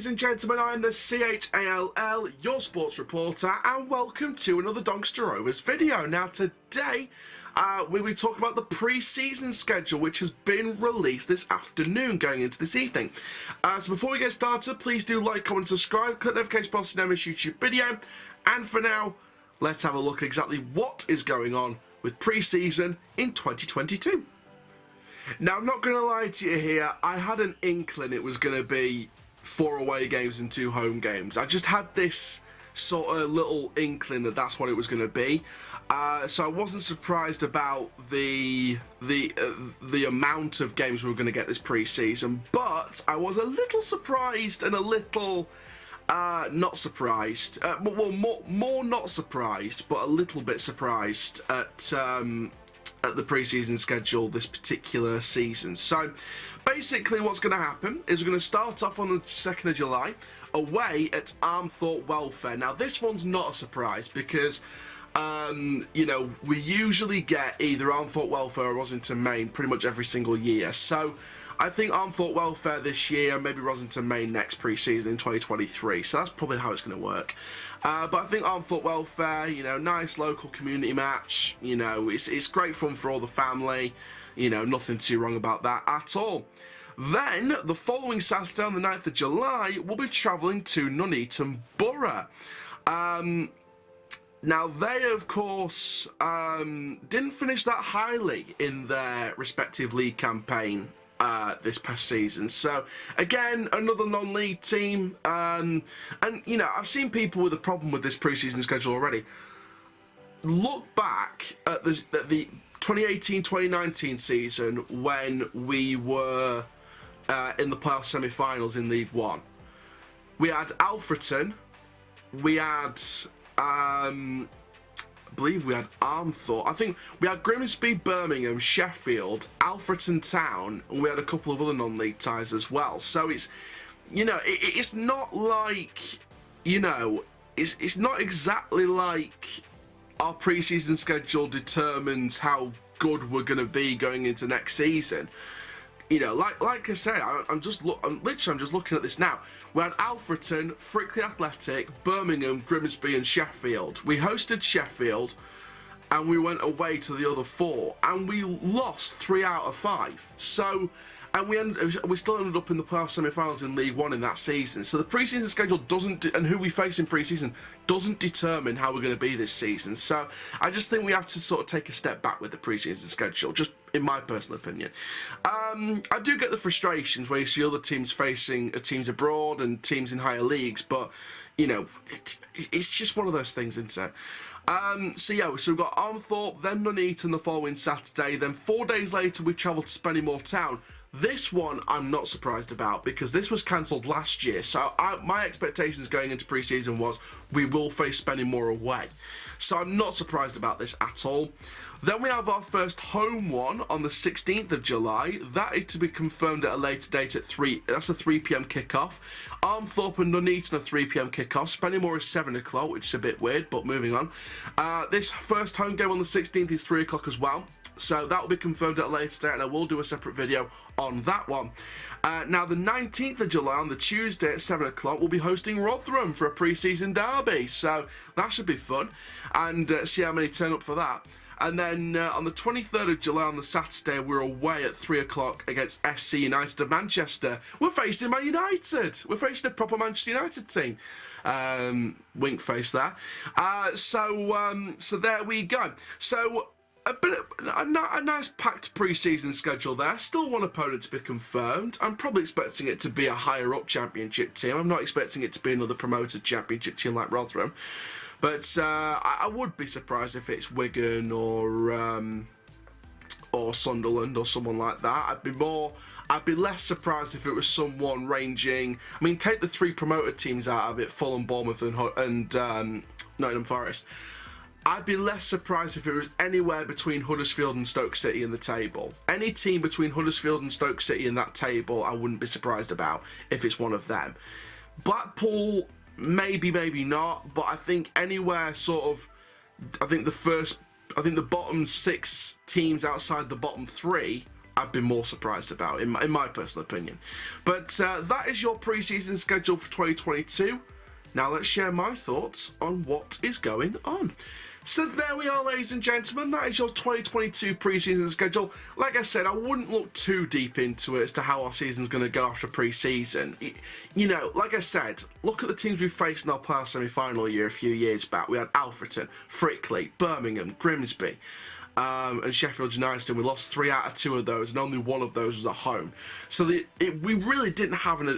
ladies and gentlemen, I am the CHALL, your sports reporter, and welcome to another Doncaster Rovers video. Now today, we will talk about the pre-season schedule, which has been released this afternoon, going into this evening. So before we get started, please do like, comment, subscribe, click the notification bell to never miss YouTube video, and for now, let's have a look at exactly what is going on with pre-season in 2022. Now, I'm not going to lie to you here, I had an inkling it was going to be 4 away games and 2 home games. I just had this sort of little inkling that that's what it was going to be. So I wasn't surprised about the amount of games we were going to get this pre-season, but I was a little surprised and a little not surprised. Well, more not surprised, but a little bit surprised at the pre-season schedule this particular season. So basically what's going to happen is we're going to start off on the 2nd of July away at Armthorpe Welfare. Now this one's not a surprise because you know, we usually get either Armthorpe Welfare or Rossington Main pretty much every single year. So I think Armthorpe Welfare this year, maybe Rossington Main next pre-season in 2023. So that's probably how it's going to work. But I think Armthorpe Welfare, you know, nice local community match. You know, it's great fun for all the family. You know, nothing too wrong about that at all. Then, the following Saturday on the 9th of July, we'll be travelling to Nuneaton Borough. Now, they, of course, didn't finish that highly in their respective league campaign this past season. So again, another non-league team, and you know, I've seen people with a problem with this pre-season schedule already. Look back at the 2018-2019 season when we were in the playoff semi-finals in League One. We had Alfreton, we had I believe we had Armthorpe. I think we had Grimsby, Birmingham, Sheffield, Alfreton Town, and we had a couple of other non-league ties as well. So it's, you know, it's not like, you know, it's not exactly like our pre-season schedule determines how good we're going to be going into next season. You know, like I said, I'm just looking at this now. We had Alfreton, Frickley Athletic, Birmingham, Grimsby, and Sheffield. We hosted Sheffield, and we went away to the other 4, and we lost 3 out of 5. So, and we still ended up in the playoff semi-finals in League One in that season. So the pre-season schedule doesn't, and who we face in pre-season doesn't determine how we're going to be this season. So I just think we have to sort of take a step back with the pre-season schedule, just in my personal opinion. I do get the frustrations where you see other teams facing teams abroad and teams in higher leagues, but you know, it's just one of those things, isn't it? So yeah, so we've got Armthorpe, then Nuneaton the following Saturday, then 4 days later we travel to Spennymoor Town. This one I'm not surprised about because this was cancelled last year, so my expectations going into pre-season was we will face Spennymoor away. So I'm not surprised about this at all. Then we have our first home one on the 16th of July. That is to be confirmed at a later date at 3. That's a 3 PM kickoff. Armthorpe and Nuneaton a 3 PM kickoff. Spennymoor is 7 o'clock, which is a bit weird, but moving on. This first home game on the 16th is 3 o'clock as well. So that will be confirmed at a later date, and I will do a separate video on that one. Now, the 19th of July, on the Tuesday at 7 o'clock, we'll be hosting Rotherham for a pre-season derby. So that should be fun, and see how many turn up for that. And then on the 23rd of July, on the Saturday, we're away at 3 o'clock against FC United of Manchester. We're facing Man United. We're facing a proper Manchester United team. Wink face there. So there we go. So a nice packed pre-season schedule there. Still one opponent to be confirmed. I'm probably expecting it to be a higher up championship team. I'm not expecting it to be another promoted championship team like Rotherham. But I would be surprised if it's Wigan or Sunderland or someone like that. I'd be less surprised if it was someone ranging. I mean, take the 3 promoted teams out of it: Fulham, Bournemouth, and Nottingham Forest. I'd be less surprised if it was anywhere between Huddersfield and Stoke City in the table. Any team between Huddersfield and Stoke City in that table, I wouldn't be surprised about if it's one of them. Blackpool, maybe, maybe not, but I think anywhere sort of, I think the bottom 6 teams outside the bottom 3 I've been more surprised about, in my personal opinion. But that is your pre-season schedule for 2022. Now let's share my thoughts on what is going on. So there we are, ladies and gentlemen, that is your 2022 pre-season schedule. Like I said, I wouldn't look too deep into it as to how our season's going to go after pre-season. You know, like I said, look at the teams we faced in our playoff semi-final year a few years back. We had Alfreton, Frickley, Birmingham, Grimsby, and Sheffield United, and we lost 3 out of 2 of those, and only 1 of those was at home. So we really didn't have we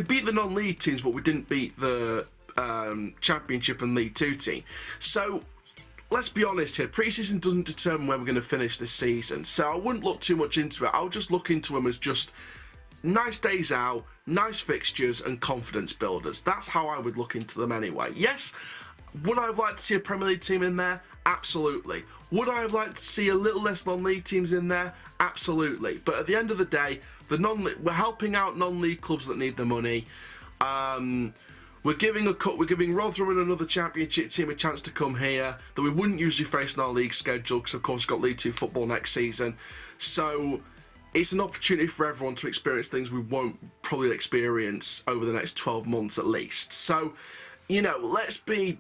beat the non-league teams, but we didn't beat the Championship and League 2 team. So let's be honest here, pre-season doesn't determine where we're going to finish this season, so I wouldn't look too much into it. I'll just look into them as just nice days out, nice fixtures and confidence builders. That's how I would look into them anyway. Yes, would I have liked to see a Premier League team in there? Absolutely. Would I have liked to see a little less non-league teams in there? Absolutely. But at the end of the day, we're helping out non-league clubs that need the money. We're giving Rotherham and another Championship team a chance to come here that we wouldn't usually face in our league schedule, because of course we've got League 2 football next season. So it's an opportunity for everyone to experience things we won't probably experience over the next 12 months at least. So, you know, let's be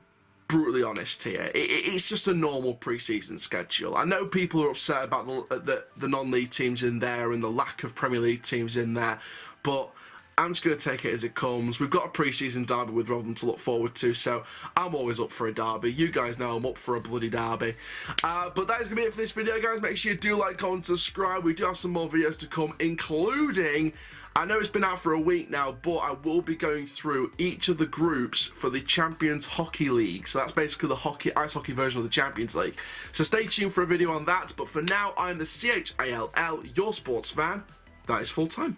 brutally honest here. It's just a normal pre-season schedule. I know people are upset about the non-league teams in there and the lack of Premier League teams in there, but I'm just going to take it as it comes. We've got a pre-season derby with Rotherham to look forward to, so I'm always up for a derby. You guys know I'm up for a bloody derby. But that is going to be it for this video, guys. Make sure you do like, comment, subscribe. We do have some more videos to come, including, I know it's been out for a week now, but I will be going through each of the groups for the Champions Hockey League. So that's basically the ice hockey version of the Champions League. So stay tuned for a video on that. But for now, I'm the CHALL, your sports fan. That is full time.